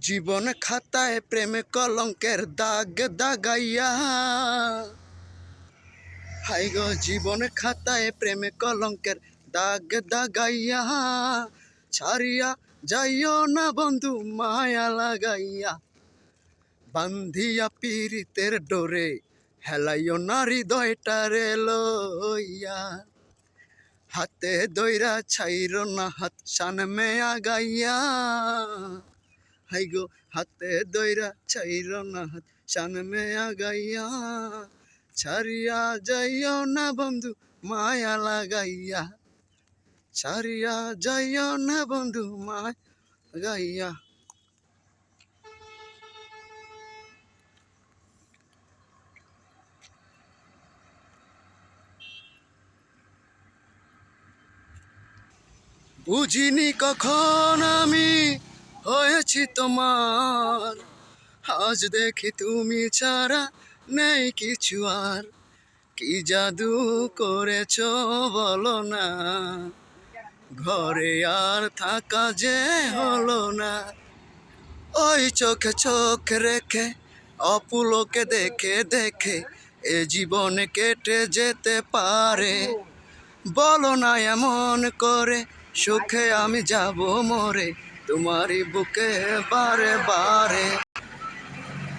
জীবন খাতায় প্রেমে কলঙ্কের দাগ দাগাইয়া, হাই গো জীবন খাতায় প্রেমে কলঙ্কের দাগ দাগাইয়া, ছাড়িয়া যাইও না বন্ধু মায়া লাগাইয়া, বান্ধিয়া পীড়িতের ডোরে হেলাইও না হৃদয়টারে লইয়া, হাতে দইরা ছাইরো না হাত সানমে আগাইয়া, হাই গো হাতে দইরা ছাইরো না হাত সানমে আগাইয়া, ছাড়িয়া যাইও না বন্ধু মায়া লাগাইয়া, ছাড়িয়া যাইও না বন্ধু মায়া লাগাইয়া। বুঝিনি কখন আমি হয়েছি তোমার, আজ দেখি তুমি ছাড়া নেই কিছু আর, কি জাদু করেছ বলো না, ঘরে আর থাকা যে হলো না, ওই চোখে চোখ রেখে অপুলোকে দেখে দেখে এ জীবনে কেটে যেতে পারে, বলো না এমন করে সুখে আমি যাব মরে, তোমারই বুকে বারে বারে।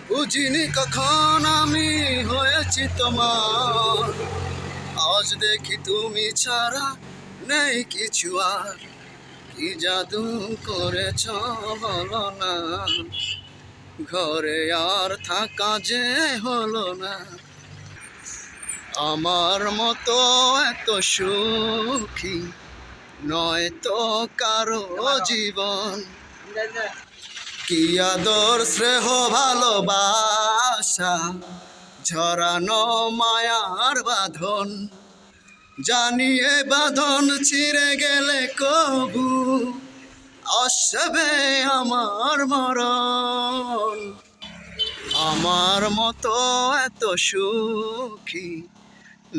বুঝিনি কখন আমি হয়েছি তোমার, আজ দেখি তুমি ছাড়া নেই কিছু আর, কি জাদু করেছ বলো না, ঘরে আর থাকা যে হলো না, আমার মতো এত সুখী নয় তো কারো জীবন, কি আদর স্নেহ ভালোবাসা ঝরানো মায়ার বাঁধন, জানিয়ে বাঁধন ছিঁড়ে গেলে কবু আসবে আমার মরণ, আমার মতো এত সুখী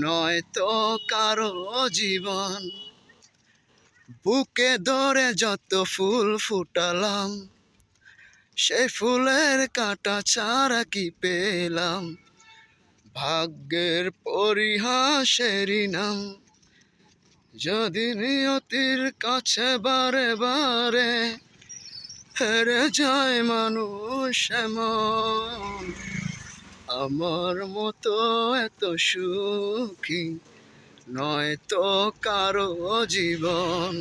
নয় তো কারো জীবন, বুকে ধরে যত ফুল ফুটালাম সে ফুলের কাঁটা ছাড়া কি পেলাম, ভাগ্যের পরিহাসেরই নাম, যদি নিয়তির কাছে বারে বারে হেরে যায় মানুষ এমন, আমার মতো এত সুখী নয় তো কারো জীবন,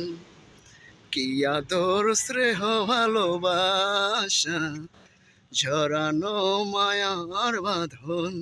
কি আদর স্নেহ ভালোবাসা ঝরানো মায়ার বাঁধন।